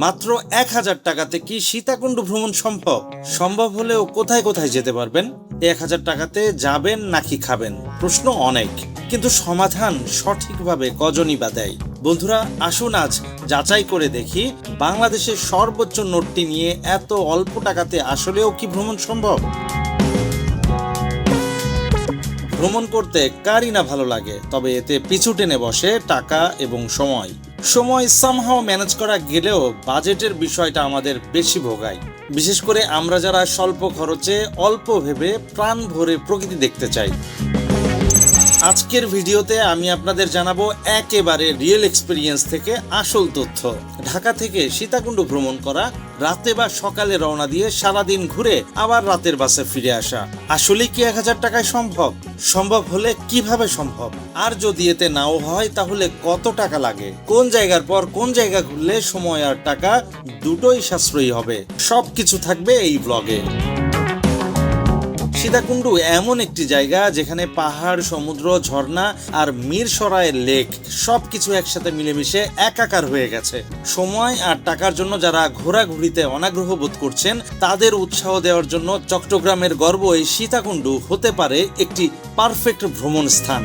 মাত্র ১,০০০ টাকাতে কি সীতাকুণ্ড ভ্রমণ সম্ভব? সম্ভব হলেও কোথায় কোথায় যেতে পারবেন? ১,০০০ টাকাতে যাবেন নাকি খাবেন? প্রশ্ন অনেক, কিন্তু সমাধান সঠিকভাবে কজনই বা দেয়? বন্ধুরা, আসুন আজ যাচাই করে দেখি বাংলাদেশের সর্বোচ্চ নোটটি নিয়ে এত অল্প টাকাতে আসলেও কি ভ্রমণ সম্ভব? ভ্রমণ করতে কারই না ভালো লাগে, তবে এতে পিছু টেনে বসে টাকা এবং সময়। সামহাও ম্যানেজ করা গেলেও বাজেটের বিষয়টা আমাদের বেশি ভোগায়। বিশেষ করে আমরা যারা স্বল্প খরচে অল্প ভেবে প্রাণ ভরে প্রকৃতি দেখতে চাই। আজকের ভিডিওতে আমি আপনাদের জানাবো একেবারে রিয়েল এক্সপিরিয়েন্স থেকে আসল তথ্য। ঢাকা থেকে সীতাকুণ্ড ভ্রমণ করা, রাতে বা সকালে রওনা দিয়ে সারাদিন ঘুরে আবার রাতের বাসে ফিরে আসা, আসলে কি ১,০০০ টাকায় সম্ভব? সম্ভব হলে কিভাবে সম্ভব? আর যদি এতে নাও হয় তাহলে কত টাকা লাগে? কোন জায়গার পর কোন জায়গা ঘুরলে সময় আর টাকা দুটোই সাশ্রয়ী হবে? সবকিছু থাকবে এই ব্লগে। সীতাকুণ্ড এমন একটি জায়গা যেখানে পাহাড়, সমুদ্র, ঝর্ণা আর মিরসরাইয়ের লেক সবকিছু একসাথে মিলেমিশে একাকার হয়ে গেছে। সময় আর টাকার জন্য যারা ঘোরাঘুরিতে অনাগ্রহ বোধ করছেন তাদের উৎসাহ দেওয়ার জন্য চট্টগ্রামের গর্ব এই সীতাকুণ্ড হতে পারে একটি পারফেক্ট ভ্রমণ স্থান।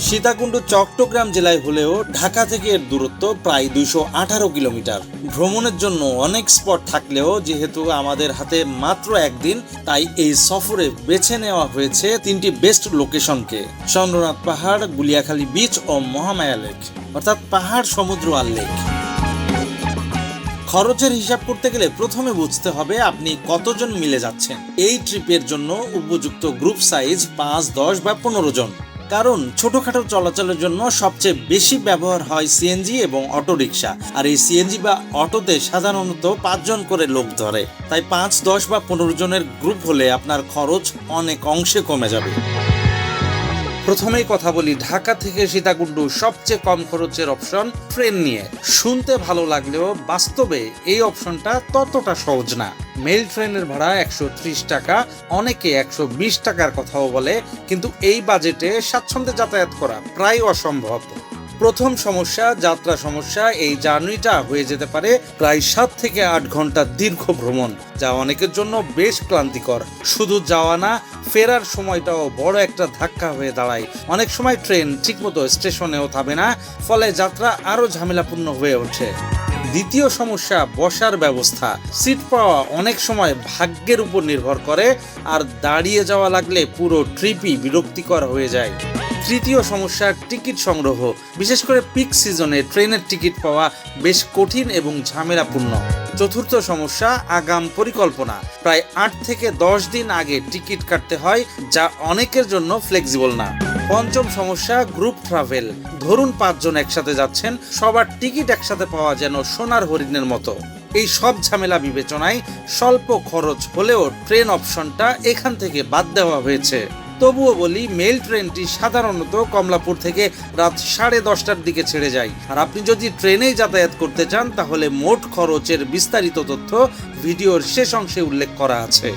সীতাকুণ্ড চট্টগ্রাম জেলায় হলেও ঢাকা থেকে এর দূরত্ব প্রায় ২১৮ কিলোমিটার। ভ্রমণের জন্য অনেক স্পট থাকলেও যেহেতু আমাদের হাতে মাত্র একদিন, তাই এই সফরে বেছে নেওয়া হয়েছে তিনটি বেস্ট লোকেশনকে: চন্দ্রনাথ পাহাড়, গুলিয়াখালী বিচ ও মহামায়া লেক, অর্থাৎ পাহাড়, সমুদ্র আর লেক। খরচের হিসাব করতে গেলে প্রথমে বুঝতে হবে আপনি কতজন মিলে যাচ্ছেন। এই ট্রিপের জন্য উপযুক্ত গ্রুপ সাইজ ৫, ১০ বা ১৫ জন। কারণ ছোটখাটো চলাচলের জন্য সবচেয়ে বেশি ব্যবহার হয় সিএনজি এবং অটো রিক্সা, আর এই সিএনজি বা অটোতে সাধারণত ৫ জন করে লোক ধরে। তাই ৫, ১০ বা ১৫ জনের গ্রুপ হলে আপনার খরচ অনেক অংশে কমে যাবে। প্রথমেই কথা বলি ঢাকা থেকে সীতাকুণ্ড সবচেয়ে কম খরচের অপশন ট্রেন নিয়ে। শুনতে ভালো লাগলেও বাস্তবে এই অপশনটা ততটা সহজ না। মেল ট্রেনের ভাড়া ১৩০ টাকা, অনেকে ১২০ টাকার কথাও বলে, কিন্তু এই বাজেটে স্বাচ্ছন্দ্যে যাতায়াত করা প্রায় অসম্ভব। প্রথম সমস্যা যাত্রা সমস্যা। এই জার্নিটা হয়ে যেতে পারে প্রায় ৭ থেকে ৮ ঘন্টার দীর্ঘ ভ্রমণ, যা অনেকের জন্য বেশ ক্লান্তিকর। শুধু যাওয়া না, ফেরার সময়টাও বড় একটা ধাক্কা হয়ে দাঁড়ায়। অনেক সময় ট্রেন ঠিকমতো স্টেশনেও থামে না, ফলে যাত্রা আরও ঝামেলাপূর্ণ হয়ে ওঠে। দ্বিতীয় সমস্যা বসার ব্যবস্থা। সিট পাওয়া অনেক সময় ভাগ্যের উপর নির্ভর করে, আর দাঁড়িয়ে যাওয়া লাগলে পুরো ট্রিপই বিরক্তিকর হয়ে যায়। তৃতীয় সমস্যা টিকিট সংগ্রহ। বিশেষ করে পিক সিজনে ট্রেনের টিকিট পাওয়া বেশ কঠিন এবং ঝামেলাপূর্ণ। চতুর্থ সমস্যা আগাম পরিকল্পনা। প্রায় ৮ থেকে ১০ দিন আগে টিকিট কাটতে হয়, যা অনেকের জন্য ফ্লেক্সিবল না। পঞ্চম সমস্যা গ্রুপ ট্রাভেল। ধরুন ৫ জন একসাথে যাচ্ছেন, সবার টিকিট একসাথে পাওয়া যেন সোনার হরিণের মতো। এই সব ঝামেলা বিবেচনায় স্বল্প খরচ হলেও ট্রেন অপশনটা এখান থেকে বাদ দেওয়া হয়েছে। তবুও বলি, মেল ট্রেনটি সাধারণত কমলাপুর থেকে রাত 10:30টার দিকে ছেড়ে যায়। আর আপনি যদি ট্রেনেই যাতায়াত করতে চান তাহলে মোট খরচের বিস্তারিত তথ্য ভিডিওর শেষ অংশে উল্লেখ করা আছে।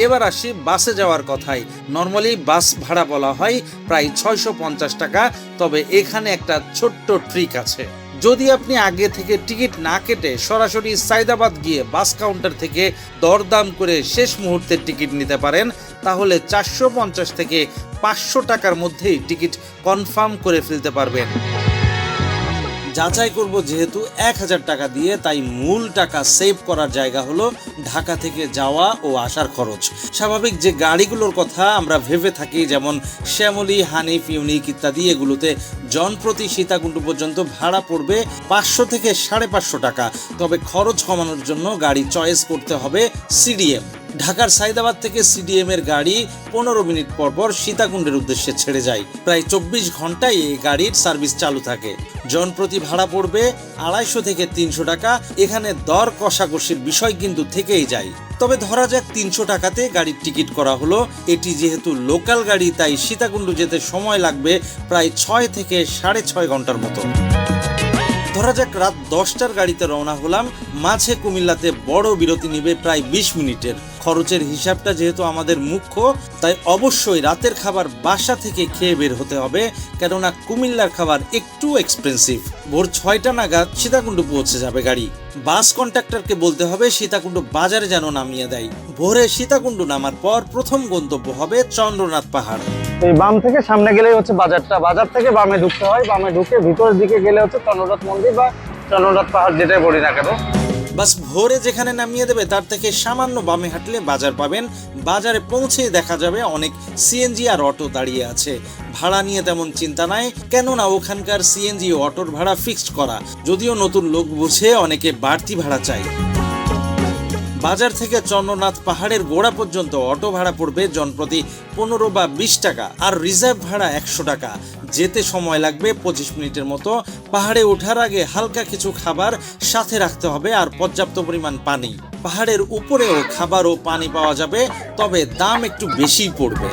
এবার আসি বাসে যাওয়ার কথায়। নর্মালি বাস ভাড়া বলা হয় প্রায় ৬৫০ টাকা, তবে এখানে একটা ছোট্ট ট্রিক আছে। যদি আপনি আগে থেকে টিকিট না কেটে সরাসরি সাইদাবাদ গিয়ে বাস কাউন্টার থেকে দরদাম করে শেষ মুহূর্তের টিকিট নিতে পারেন, তাহলে ৪৫০ থেকে ৫০০ টাকার মধ্যেই টিকিট কনফার্ম করে ফেলতে পারবেন। যাচাই করব যেহেতু ১,০০০ টাকা দিয়ে, তাই মূল টাকা সেভ করার জায়গা হলো ঢাকা থেকে যাওয়া ও আসার খরচ। স্বাভাবিক যে গাড়িগুলোর কথা আমরা ভেবে থাকি, যেমন শ্যামলী, হানিফ, ইউনিক ইত্যাদি, এগুলোতে জনপ্রতি সীতাকুণ্ড পর্যন্ত ভাড়া পড়বে ৫০০ থেকে ৫৫০ টাকা। তবে খরচ কমানোর জন্য গাড়ি চয়েস করতে হবে সিডিএম। ঢাকার সাইদাবাদ থেকে সিডিএম এর গাড়ি ১৫ মিনিট পর পর সীতাকুণ্ডের উদ্দেশ্যে ছেড়ে যায়। প্রায় ২৪ ঘন্টায় এই গাড়ির সার্ভিস চালু থাকে। জনপ্রতি ভাড়া পড়বে ২৫০ থেকে ৩০০ টাকা। এখানে দর কষাকষির বিষয় কিন্তু থেকেই যায়। তবে ধরা যাক ৩০০ টাকাতে গাড়ির টিকিট করা হলো। এটি যেহেতু লোকাল গাড়ি, তাই সীতাকুণ্ড যেতে সময় লাগবে প্রায় ৬ থেকে ৬.৫ ঘন্টার মতো। ধরা যাক রাত ১০টার গাড়িতে রওনা হলাম, মাঝে কুমিল্লাতে বড় বিরতি নিবে প্রায় ২০ মিনিটের। খরচের হিসাবটা যেহেতু আমাদের মুখ্য, তাই অবশ্যই রাতের খাবার বাসা থেকে খেয়ে বের হতে হবে, কেননা কুমিল্লার খাবার একটু এক্সপেন্সিভ। ভোর 6টা নাগাদ সীতাকুণ্ড পৌঁছে যাবে গাড়ি। বাস কন্ট্রাক্টরকে বলতে হবে সীতাকুণ্ড বাজারে যেন নামিয়ে দেয়। ভোরে সীতাকুণ্ড নামার পর প্রথম গন্তব্য হবে চন্দ্রনাথ পাহাড়। এই বাম থেকে সামনে গেলেই হচ্ছে বাজারটা, বাজার থেকে বামে ঢুকতে হয়, বামে ঢুকে ভিতরের দিকে গেলে হচ্ছে চন্দ্রনাথ মন্দির বা চন্দ্রনাথ পাহাড়, যেটাই বলি না কেন। বাস ভোরে যেখানে নামিয়ে দেবে তার থেকে সামান্য বামে হাঁটলে বাজার পাবেন। বাজারে পৌঁছেই দেখা যাবে অনেক সিএনজি আর অটো দাঁড়িয়ে আছে। ভাড়া নিয়ে তেমন চিন্তা নাই, কেননা ওখানকার সিএনজি ও অটোর ভাড়া ফিক্সড করা, যদিও নতুন লোক বুঝে অনেকে বাড়তি ভাড়া চায়। বাজার থেকে চন্দ্রনাথ পাহাড়ের গোড়া পর্যন্ত অটো ভাড়া পড়বে জনপ্রতি 15 বা 20 টাকা, আর রিজার্ভ ভাড়া 100 টাকা। যেতে সময় লাগবে 25 মিনিটের মতো। পাহাড়ে ওঠার আগে হালকা কিছু খাবার সাথে রাখতে হবে আর পর্যাপ্ত পরিমাণ পানি। পাহাড়ের উপরেও খাবার ও পানি পাওয়া যাবে, তবে দাম একটু বেশিই পড়বে।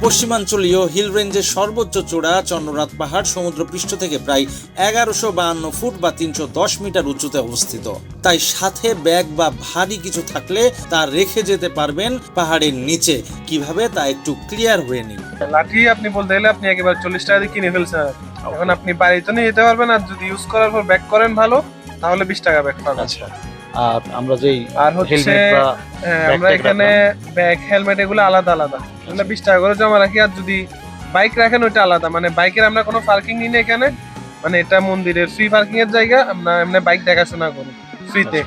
পশ্চিমাঞ্চলীয় হিল রেঞ্জের সর্বোচ্চ চূড়া চন্দ্রনাথ পাহাড় সমুদ্রপৃষ্ঠ থেকে প্রায় 1152 ফুট বা 310 মিটার উঁচুতে অবস্থিত। তাই সাথে ব্যাগ বা ভারী কিছু থাকলে তা রেখে যেতে পারবেন পাহাড়ের নিচে। কিভাবে তা একটু ক্লিয়ার হয়ে নিন। লাঠি আপনি বলতে গেলে আপনি একেবারে 40 টাকা দিয়ে কিনে ফেলছেন। এখন আপনি বাড়িতে নিয়ে যেতে পারবেন, আর যদি ইউজ করার পর ব্যাক করেন ভালো, তাহলে 20 টাকা ব্যাক পাবেন। আচ্ছা, আর আমরা যেই আর হচ্ছে আমরা এখানে ব্যাগ হেলমেট এগুলো আলাদা আলাদা, এগুলো 20 টাকা করে জমা রাখি। আর যদি বাইক রাখেন ওইটা আলাদা, মানে বাইকের আমরা কোনো পার্কিং নিই না এখানে, মানে এটা মন্দিরের ফ্রি পার্কিং এর জায়গা, আমরা এমনি বাইক দেখাশোনা করি ফ্রিতে।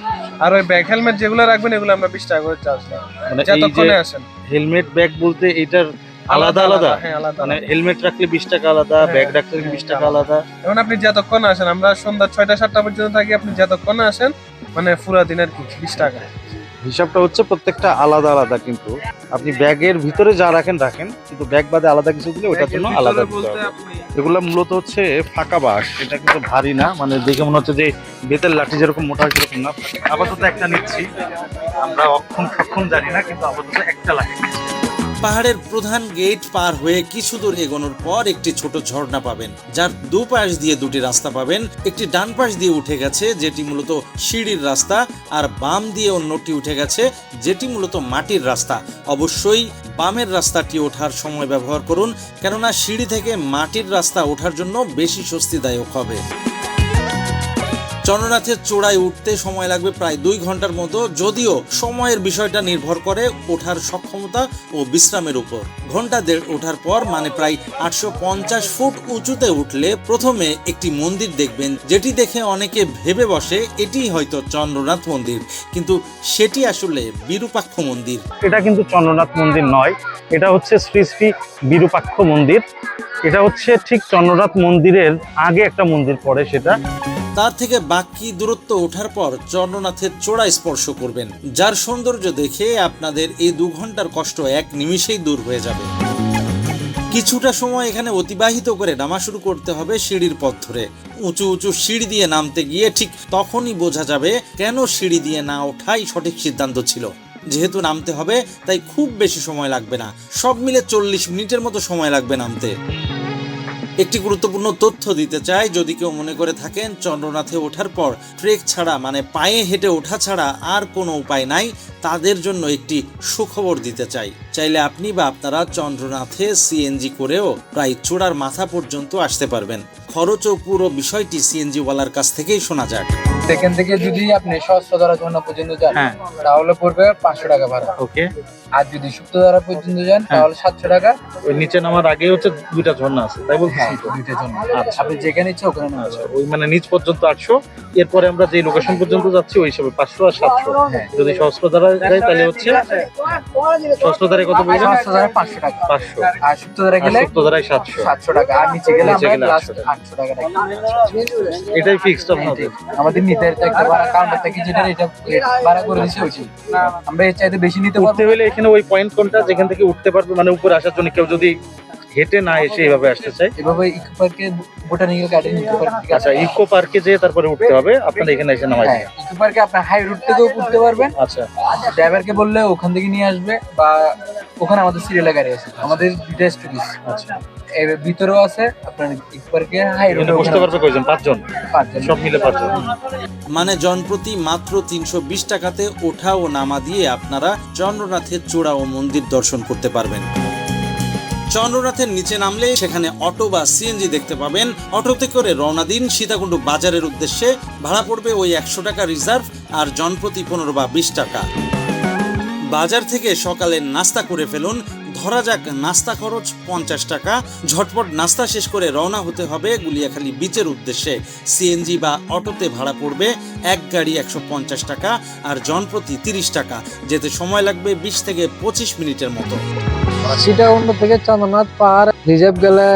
আর ওই ব্যাগ হেলমেট যেগুলো রাখবেন এগুলো আমরা 20 টাকা করে চার্জ করি, মানে যতক্ষণে আসেন। হেলমেট ব্যাগ বলতে এটার আলাদা আলাদা, হ্যাঁ আলাদা, মানে হেলমেট রাখলে 20 টাকা আলাদা, ব্যাগ রাখলে 20 টাকা আলাদা। এখন আপনি যতক্ষণ আসেন, আমরা সন্ধ্যা 6টা-7টা পর্যন্ত থাকি, আপনি যতক্ষণ আসেন মানে পুরা দিনের কি 20 টাকা। হিসাবটা হচ্ছে প্রত্যেকটা আলাদা আলাদা, কিন্তু আপনি ব্যাগের ভিতরে যা রাখেন কিন্তু ব্যাগ বাদে আলাদা কিছু দিলে ওটার জন্য আলাদা দিতে হবে। এগুলো মূলত হচ্ছে ফাঁকা বাঁশ, এটা কিন্তু ভারী না, মানে দেখে মনে হচ্ছে যে বেতের লাঠি যেরকম মোটা সেরকম না। আপাতত একটা নিচ্ছি, আমরা অক্ষম জানি না, কিন্তু আপাতত একটা লাঠি নিচ্ছি। পাহাড়ের প্রধান গেট পার হয়ে কিছু দূর এগোনোর পর একটি ছোট ঝর্ণা পাবেন, যার দুপাশ দিয়ে দুটি রাস্তা পাবেন। একটি ডান পাশ দিয়ে উঠে গেছে, যেটি মূলত সিঁড়ির রাস্তা, আর বাম দিয়ে অন্যটি উঠে গেছে, যেটি মূলত মাটির রাস্তা। অবশ্যই বামের রাস্তাটি ওঠার সময় ব্যবহার করুন, কেননা সিঁড়ি থেকে মাটির রাস্তা ওঠার জন্য বেশি স্বস্তিদায়ক হবে। চন্দ্রনাথের চূড়ায় উঠতে সময় লাগবে প্রায় 2 ঘন্টার মতো, যদিও সময়ের বিষয়টা নির্ভর করে ওঠার সক্ষমতা ও বিশ্রামের উপর। ঘন্টা দেড় ওঠার পর মানে প্রায় 850 ফুট উঁচুতে উঠলে প্রথমে একটি মন্দির দেখবেন, যেটি দেখে অনেকে ভেবে বসে এটি হয়তো চন্দ্রনাথ মন্দির, কিন্তু সেটি আসলে বিরূপাক্ষ মন্দির। এটা কিন্তু চন্দ্রনাথ মন্দির নয়, এটা হচ্ছে শ্রী শ্রী বিরূপাক্ষ মন্দির। এটা হচ্ছে ঠিক চন্দ্রনাথ মন্দিরের আগে একটা মন্দির পড়ে, সেটা। তার থেকে বাকি দূরত্ব ওঠার পর চন্দ্রনাথের চূড়ায় স্পর্শ করবেন, যার সৌন্দর্য দেখে আপনাদের এই 2 ঘন্টার কষ্ট 1 নিমিষেই দূর হয়ে যাবে। কিছুটা সময় এখানে অতিবাহিত করে নামা শুরু করতে হবে সিঁড়ির পথ ধরে। উঁচু উঁচু সিঁড়ি দিয়ে নামতে গিয়ে ঠিক তখনই বোঝা যাবে কেন সিঁড়ি দিয়ে না ওঠাই সঠিক সিদ্ধান্ত ছিল। যেহেতু নামতে হবে তাই খুব বেশি সময় লাগবে না, সব মিলে 40 মিনিটের মতো সময় লাগবে নামতে। একটি গুরুত্বপূর্ণ তথ্য দিতে চাই, যদি কেউ মনে করে থাকেন চন্দ্রনাথে ওঠার পর ট্রেক ছাড়া মানে পায়ে হেঁটে ওঠা ছাড়া আর কোনো উপায় নাই, তাদের জন্য একটি সুখবর দিতে চাই। চাইলে আপনি বা আপনারা চন্দ্রনাথে সিএনজি করেও প্রায় চূড়ার মাথা পর্যন্ত আসতে পারবেন। খরচ ও পুরো বিষয়টি সিএনজি ওয়ালার কাছ থেকেই শোনা যাক। সেখান থেকে যদি আপনি সহস্রধারা ঝর্ণা পর্যন্ত যান তাহলে পড়বে 500 টাকা ভাড়া। ওকে। আর যদি সুপ্তধারা পর্যন্ত যান তাহলে 700 টাকা। ওই নিচে নামার আগে হচ্ছে 2টা ঝর্ণা আছে, তাই বলছেন? হ্যাঁ, 2টা ঝর্ণা। আপনি যেখানে ইচ্ছে ওখানে নামতে পারবেন। ওই মানে নিচ পর্যন্ত 800, এরপরে আমরা যে লোকেশন পর্যন্ত যাচ্ছি ওই হিসাবে 500 আর 700। যদি সহস্রধারা যাই তাহলে হচ্ছে সহস্রধারায় কত বলবেন? সহস্রধারা 500 টাকা, 500। আর সুপ্তধারা গেলে সুপ্তধারায় 700 টাকা, আর নিচে গেলে আমরা 800 টাকা। 800 টাকা। এটাই ফিক্সড আপনাদের? আমাদের নির্ধারিত একটা ভাড়া, কাউন্টার থেকে যেটা এটা ভাড়া করে দিয়েছে ওইটাই। আমরা এর চাইতে বেশি নিতে উঠতে হলে এখানে ওই পয়েন্ট কোনটা যেখান থেকে উঠতে পারবে, মানে উপরে আসার জন্য কেউ যদি হেঁটে না এসে এভাবে আসতে চায়, এভাবে ইকো পার্কে বোটানিক্যাল গার্ডেন ইকো পার্ক থেকে আচ্ছা ইকো পার্কে যেয়ে তারপরে উঠতে হবে, আপনারা এখানে এসে নামাই হ্যাঁ, দিবেন। ইকো পার্কে আপনার হাই রুট থেকেও উঠতে পারবেন, আচ্ছা ড্রাইভারকে বললে ওখান থেকে নিয়ে আসবে, বা ওখানে আমাদের সিরিয়ালে গাড়ি আছে, আমাদের দুইটা স্টপেজ আচ্ছা, এর ভিতরেও আছে। আপনার ইকো পার্কে হাই এখানে রুটে বসতে পারবে কয়জন? 5 জন, পাঁচজন। সব মিলে 5 জন। মানে জনপ্রতি মাত্র 320 টাকাতে ওঠা ও নামা দিয়ে আপনারা চন্দ্রনাথের চূড়া ও মন্দির দর্শন করতে পারবেন। চন্দ্রনাথের নিচে নামলে সেখানে অটো বা সিএনজি দেখতে পাবেন। অটোতে করে রওনা দিন সীতাকুণ্ড বাজারের উদ্দেশ্যে। ভাড়া পড়বে ওই 100 টাকা রিজার্ভ, আর জনপ্রতি 15 বা 20 টাকা। বাজার থেকে সকালের নাস্তা করে ফেলুন। ধরা যাক নাস্তা খরচ 50 টাকা। ঝটপট নাস্তা শেষ করে রওনা হতে হবে গুলিয়াখালী বিচের উদ্দেশ্যে। সিএনজি বা অটোতে ভাড়া পড়বে এক গাড়ি 150 টাকা, আর জনপ্রতি 30 টাকা। যেতে সময় লাগবে 20 থেকে 25 মিনিটের মতো। সীতাকুণ্ড থেকে চন্দ্রনাথ পাহাড় রিজার্ভ গেলে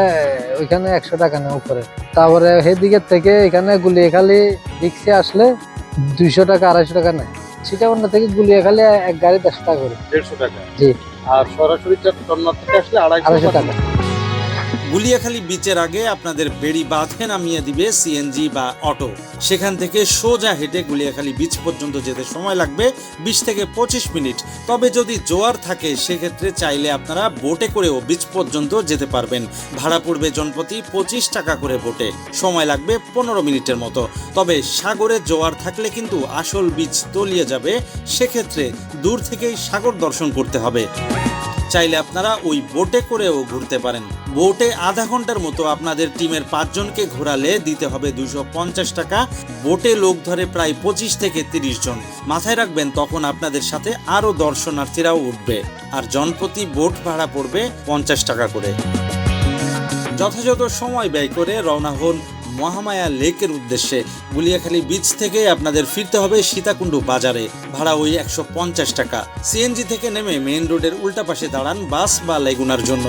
ওইখানে 100 টাকা নেয় উপরে। তারপরে সেদিকের থেকে এখানে গুলিয়াখালী রিক্সে আসলে 200 টাকা 250 টাকা নেয়। সীতাকুণ্ড থেকে গুলিয়াখালী এক গাড়ি 100 টাকা করে। 150 টাকা। জি। আর সরাসরি চন্দ্রনাথ থেকে আসলে 250 টাকা। গুলিয়াখালী বিচের আগে আপনাদের বেড়ি বাঁধে নামিয়ে দিবে সিএনজি বা অটো। সেখান থেকে সোজা হেঁটে গুলিয়াখালী বিচ পর্যন্ত যেতে সময় লাগবে 20 থেকে 25 মিনিট। তবে যদি জোয়ার থাকে সেক্ষেত্রে চাইলে আপনারা বোটে করেও বিচ পর্যন্ত যেতে পারবেন। ভাড়া পড়বে জনপ্রতি 25 টাকা করে বোটে। সময় লাগবে 15 মিনিটের মতো। তবে সাগরে জোয়ার থাকলে কিন্তু আসল বিচ তলিয়ে যাবে। সেক্ষেত্রে দূর থেকেই সাগর দর্শন করতে হবে। চাইলে আপনারা ওই বোটে করেও ঘুরতে পারেন। বোটে আধা ঘন্টার মতো আপনাদের টিমের 5 জনকে ঘোরালে দিতে হবে 250 টাকা। বোটে লোক ধরে প্রায় 25 থেকে 30 জন। মাথায় রাখবেন তখন আপনাদের সাথে আরো দর্শনার্থীরাও উঠবে, আর জনপ্রতি বোট ভাড়া পড়বে 50 টাকা করে। যথাযথ সময় ব্যয় করে রওনা হন মহামায়া লেকের উদ্দেশ্যে। গুলিয়াখালী বিচ থেকে আপনাদের ফিরতে হবে সীতাকুণ্ড বাজারে। ভাড়া ওই 150 টাকা। সিএনজি থেকে নেমে মেইন রোডের উল্টা পাশে দাঁড়ান বাস বা লেগুনার জন্য।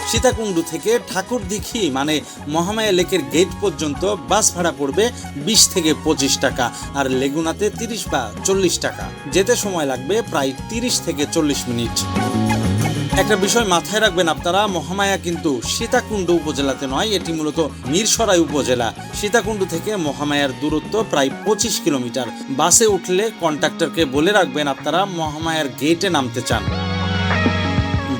সীতাকুণ্ড থেকে ঠাকুরদিঘি মানে মহামায়া লেকের গেট পর্যন্ত বাস ভাড়া পড়বে 20 থেকে 25 টাকা, আর লেগুনাতে 30 বা 40 টাকা। যেতে সময় লাগবে প্রায় 30 থেকে 40 মিনিট। একটা বিষয় মাথায় রাখবেন আপনারা, মহামায়া কিন্তু সীতাকুণ্ড উপজেলাতে নয়, এটি মূলত মিরসরাই উপজেলা। সীতাকুণ্ড থেকে মহামায়ার দূরত্ব প্রায় 25 কিলোমিটার। বাসে উঠলে কন্ডাক্টরকে বলে রাখবেন আপনারা মহামায়ার গেটে নামতে চান।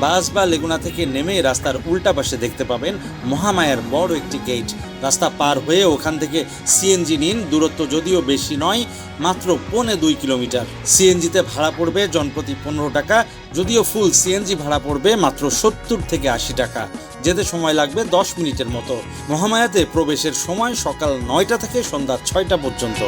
বাস বা লেগুনা থেকে নেমে রাস্তার উল্টা পাশে দেখতে পাবেন মহামায়ার বড় একটি গেট। রাস্তা পার হয়ে ওখান থেকে সিএনজি নিন। দূরত্ব যদিও বেশি নয়, মাত্র 1.25 কিলোমিটার। সিএনজিতে ভাড়া পড়বে জনপ্রতি 15 টাকা। যদিও ফুল সিএনজি ভাড়া পড়বে মাত্র 70 থেকে 80 টাকা। যেতে সময় লাগবে 10 মিনিটের মতো। মহামায়াতে প্রবেশের সময় সকাল 9টা থেকে সন্ধ্যা 6টা পর্যন্ত।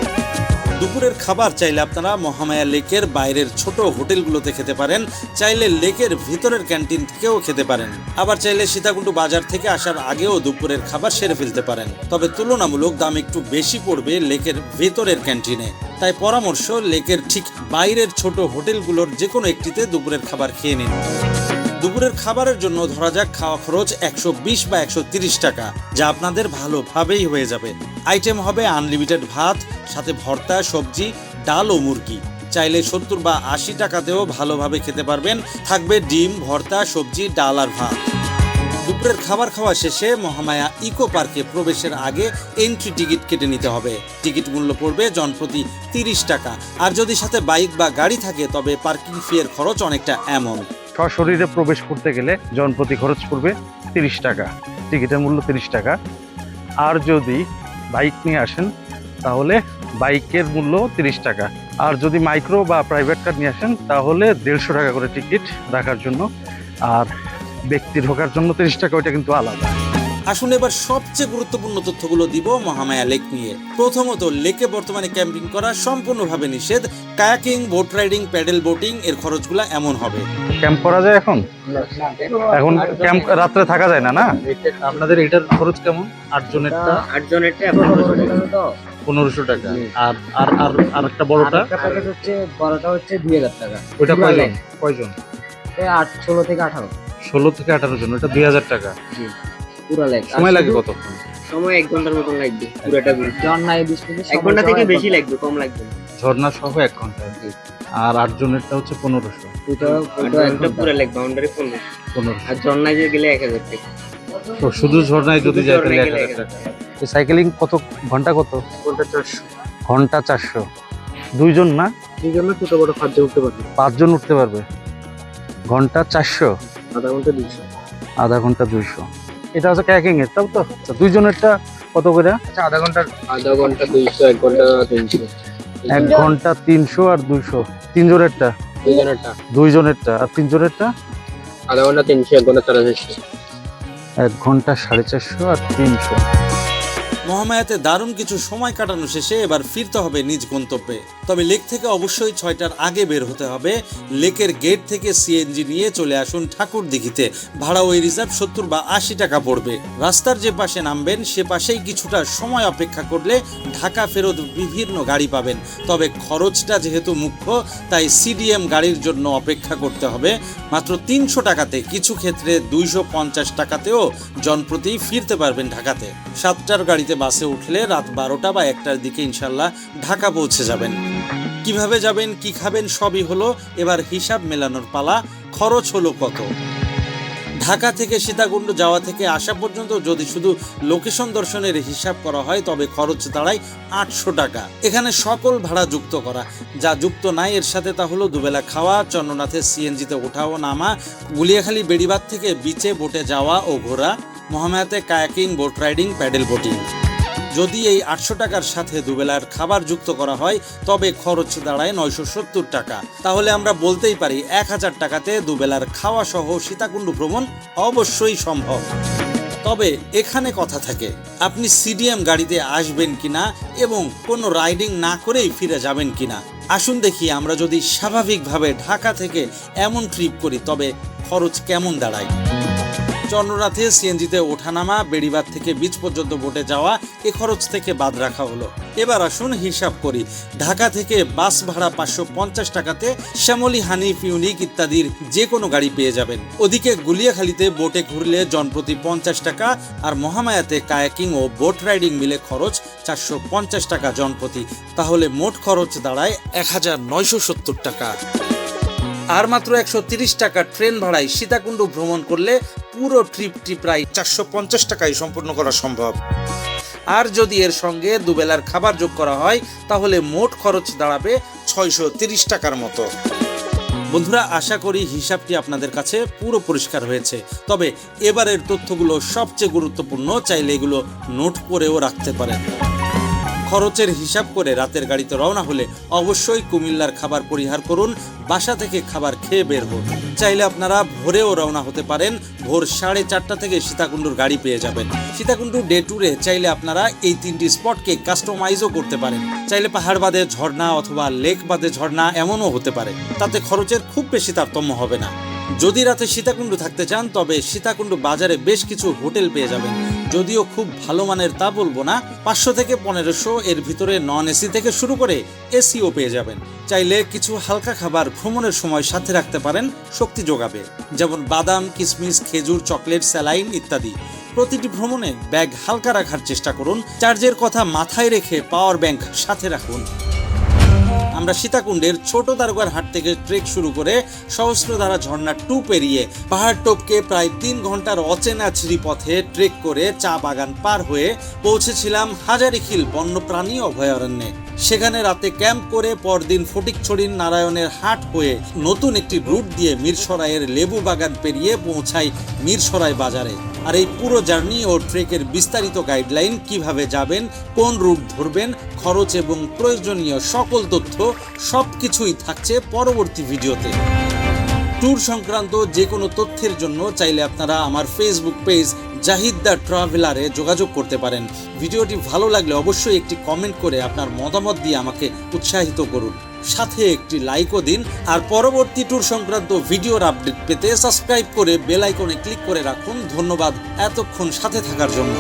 দুপুরের খাবার চাইলে আপনারা মহামায়া লেকের বাইরের ছোট হোটেলগুলোতে খেতে পারেন। চাইলে লেকের ভিতরের ক্যান্টিন থেকেও খেতে পারেন। আবার চাইলে সীতাকুণ্ড বাজার থেকে আসার আগেও দুপুরের খাবার সেরে ফেলতে পারেন। তবে তুলনামূলক দাম একটু বেশি পড়বে লেকের ভেতরের ক্যান্টিনে। তাই পরামর্শ, লেকের ঠিক বাইরের ছোট হোটেলগুলোর যে কোনো একটিতে দুপুরের খাবার খেয়ে নিন। দুপুরের খাবারের জন্য ধরা যাক খাওয়া খরচ 120 বা 130 টাকা, যা আপনাদের ভালোভাবেই হয়ে যাবে। আইটেম হবে আনলিমিটেড ভাত, সাথে ভর্তা, সবজি, ডাল ও মুরগি। চাইলে 70 বা 80 টাকাতেও ভালোভাবে খেতে পারবেন। থাকবে ডিম, ভর্তা, সবজি, ডাল আর ভাত। দুপুরের খাবার খাওয়া শেষে মহামায়া ইকো পার্কে প্রবেশের আগে এন্ট্রি টিকিট কেটে নিতে হবে। টিকিট মূল্য পড়বে জনপ্রতি 30 টাকা। আর যদি সাথে বাইক বা গাড়ি থাকে তবে পার্কিং ফি এর খরচ অনেকটা এমন। সশরীরে প্রবেশ করতে গেলে জনপ্রতি খরচ পড়বে 30 টাকা। টিকিটের মূল্য 30 টাকা। আর যদি বাইক নিয়ে আসেন তাহলে বাইকের মূল্য 30 টাকা। আর যদি মাইক্রো বা প্রাইভেট কার নিয়ে আসেন তাহলে 150 টাকা করে টিকিট রাখার জন্য। আর ব্যক্তি ঢোকার জন্য 30 টাকা, ওইটা কিন্তু আলাদা। আসুন এবার সবচেয়ে গুরুত্বপূর্ণ তথ্যগুলো দিব মহামায়া লেক নিয়ে। প্রথমত, লেকে বর্তমানে ক্যাম্পিং করা সম্পূর্ণভাবে নিষেধ। Kayaking, boat riding, paddle boating এর খরচগুলো এমন হবে। ক্যাম্প করা যায় এখন? এখন ক্যাম্প রাত্রে থাকা যায় না। না আপনাদের এটার খরচ কেমন? 8 জনেরটা 1500 টাকা। আর আর আর আরেকটা বড়টা হচ্ছে 2000 টাকা। ওইটা কয়জন? 16 থেকে 18। 16 থেকে 18 জন, ওটা 2000 টাকা। জি, পুরো লেক। সময় লাগে কতক্ষণ? সময় 1 ঘন্টার মতন লাগবে পুরোটা ঘুরতে। ঝর্ণায় 20 মিনিট। 1 ঘন্টা থেকে বেশি লাগবে, কম লাগবে না। ঝর্ণা সহ 1 ঘন্টা। আর 8 জনেরটা হচ্ছে 1500। ওটা একটা পুরো লেক বাউন্ডারি 1500। 1500। আর ঝর্ণায় যে গেলে 1000 টাকা। তো শুধু ঝর্ণায় যদি শুধু যায় তাহলে ঝর্ণায় গেলে 1000 টাকা। এই সাইকেলিং কত ঘন্টা কত? কোনটা 400 ঘন্টা 400। দুইজন না দুজন না ছোট বড় 5 জন উঠতে পারবে, 5 জন উঠতে পারবে। ঘন্টা 400, আধা ঘন্টা 200। আধা ঘন্টা 200। এটা হচ্ছে কায়াকিং এর, তাও তো? আচ্ছা, দুইজনেরটা কত করে? আচ্ছা আধা ঘন্টা 200, 1 ঘন্টা 300। 1 ঘন্টা 300 আর 200। তিনজনেরটা? দুজনেরটা দুইজনেরটা। আর তিনজনেরটা? আধা ঘন্টা 300, 1 ঘন্টা 450। 1 ঘন্টা 450 আর 300। মহামায়াতে দারুণ কিছু সময় কাটানো শেষে এবার ফিরতে হবে নিজ গন্তব্যে। তবে লেক থেকে অবশ্যই 6টার আগে বের হতে হবে। লেকের গেট থেকে সিএনজি নিয়ে চলে আসুন ঠাকুরদিঘিতে। ভাড়া ওই রিজার্ভ 70 বা 80 টাকা পড়বে। রাস্তার যে পাশে নামবেন সে পাশেই কিছুটা সময় অপেক্ষা করলে ঢাকা ফেরত বিভিন্ন গাড়ি পাবেন। তবে খরচটা যেহেতু মুখ্য, তাই সিডিএম গাড়ির জন্য অপেক্ষা করতে হবে মাত্র 300 টাকাতে। কিছু ক্ষেত্রে 250 টাকাতেও জনপ্রতি ফিরতে পারবেন ঢাকাতে। 7টার গাড়িতে বাসে উঠলে রাত 12টা বা 1টার দিকে ইনশাল্লাহ ঢাকা পৌঁছে যাবেন। কিভাবে যাবেন, কি খাবেন, সবই হলো। এবার হিসাব মেলানোর পালা। খরচ হলো কত? ঢাকা থেকে সীতাকুণ্ড যাওয়া থেকে আসা পর্যন্ত যদি শুধু লোকেশন দর্শনের হিসাব করা হয় তবে খরচ দাঁড়ায় 800 টাকা। এখানে সকল ভাড়া যুক্ত করা। যা যুক্ত নাই এর সাথে তা হলো দুবেলা খাওয়া, চন্দ্রনাথের সিএনজিতে ওঠা ও নামা, গুলিয়াখালী বেড়িবাঁধ থেকে বিচে বোটে যাওয়া ও ঘোরা, মহামায়াতে kayaking, boat riding, paddle boating. যদি এই 800 টাকার সাথে দুবেলার খাবার যুক্ত করা হয় তবে খরচ দাঁড়ায় 970 টাকা। তাহলে আমরা বলতেই পারি 1000 টাকাতে দুবেলার খাওয়া সহ সীতাকুণ্ড ভ্রমণ অবশ্যই সম্ভব। তবে এখানে কথা থাকে, আপনি সিডিএম গাড়িতে আসবেন কিনা এবং কোনো রাইডিং না করেই ফিরে যাবেন কিনা। আসুন দেখি আমরা যদি স্বাভাবিকভাবে ঢাকা থেকে এমন ট্রিপ করি তবে খরচ কেমন দাঁড়ায়। চন্দ্রনাথে সিএনজিতে ওঠানামা, বেড়িবাঁধ থেকে বিচ পর্যন্ত বোটে যাওয়া এ খরচ থেকে বাদ রাখা হলো। এবার আসুন হিসাব করি। ঢাকা থেকে বাস ভাড়া 550 টাকাতে শ্যামলী, হানিফ, ইউনিক ইত্যাদির যে কোনো গাড়ি পেয়ে যাবেন। ওদিকে গুলিয়াখালীতে বোটে ঘুরলে জনপ্রতি 50 টাকা, আর মহামায়াতে কায়াকিং ও বোট রাইডিং মিলে খরচ 450 টাকা জনপ্রতি। তাহলে মোট খরচ দাঁড়ায় 1970 টাকা। আর মাত্র 130 টাকা ট্রেন ভাড়ায় সীতাকুণ্ড ভ্রমণ করলে পুরো ট্রিপটি প্রায় 450 টাকায় সম্পূর্ণ করা সম্ভব। আর যদি এর সঙ্গে দুবেলার খাবার যোগ করা হয় তাহলে মোট খরচ দাঁড়াবে 630 টাকার মতো। বন্ধুরা, আশা করি হিসাবটি আপনাদের কাছে পুরো পরিষ্কার হয়েছে। তবে এবারের তথ্যগুলো সবচেয়ে গুরুত্বপূর্ণ, চাইলে এগুলো নোট করেও রাখতে পারেন। খরচের হিসাব করে রাতের গাড়িতে রওনা হলে অবশ্যই কুমিল্লার খাবার পরিহার করুন। বাসা থেকে খাবার খেয়ে বের হন। চাইলে আপনারা ভোরেও রওনা হতে পারেন। ভোর 4:30 থেকে সীতাকুণ্ডুর গাড়ি পেয়ে যাবেন। সীতাকুণ্ডু ডে ট্যুরে চাইলে আপনারা এই 3টি স্পটকে কাস্টমাইজও করতে পারেন। চাইলে পাহাড় বাদে ঝর্ণা অথবা লেক বাদে ঝর্ণা এমনও হতে পারে। তাতে খরচের খুব বেশি তারতম্য হবে না। যদি রাতে সীতাকুণ্ড থাকতে চান তবে সীতাকুণ্ড বাজারে বেশ কিছু হোটেল পেয়ে যাবেন। যদিও খুব ভালো মানের তা বলবো না। 500 থেকে 1500 এর ভিতরে নন এসি থেকে শুরু করে এসিও পেয়ে যাবেন। চাইলে কিছু হালকা খাবার ভ্রমণের সময় সাথে রাখতে পারেন, শক্তি যোগাবে। যেমন বাদাম, কিশমিশ, খেজুর, চকলেট, স্যালাইন ইত্যাদি। প্রতিটি ভ্রমণে ব্যাগ হালকা রাখার চেষ্টা করুন। চার্জের কথা মাথায় রেখে পাওয়ার ব্যাংক সাথে রাখুন। আমরা সীতাকুণ্ডের ছোট দারোগার হাট থেকে ট্রেক শুরু করে সহস্রধারা ঝর্ণা 2 পেরিয়ে পাহাড় টপকে প্রায় 3 ঘন্টার অচেনা ছিরি পথে ট্রেক করে চা বাগান পার হয়ে পৌঁছেছিলাম হাজারিখিল বন্যপ্রাণী অভয়ারণ্যে। সেখানে রাতে ক্যাম্প করে পরদিন ফটিকছড়ির নারায়ণের হাট হয়ে নতুন একটি রুট দিয়ে মিরসরাইয়ের লেবু বাগান পেরিয়ে পৌঁছাই মিরসরাই বাজারে। আর এই পুরো জার্নি ও ট্রেকের বিস্তারিত গাইডলাইন, কিভাবে যাবেন, কোন রুট ধরবেন, খরচ এবং প্রয়োজনীয় সকল তথ্য সবকিছুই থাকছে পরবর্তী ভিডিওতে। ট্যুর সংক্রান্ত যে কোনো তথ্যের জন্য চাইলে আপনারা আমার ফেসবুক পেজ জাহিদ দ্য ট্রাভেলারে যোগাযোগ করতে পারেন। ভিডিওটি ভালো লাগলে অবশ্যই একটি কমেন্ট করে আপনার মতামত দিয়ে আমাকে উৎসাহিত করুন। সাথে একটি লাইকও দিন। আর পরবর্তী ট্যুর সংক্রান্ত ভিডিওর আপডেট পেতে সাবস্ক্রাইব করে বেল আইকনে ক্লিক করে রাখুন। ধন্যবাদ এতক্ষণ সাথে থাকার জন্য।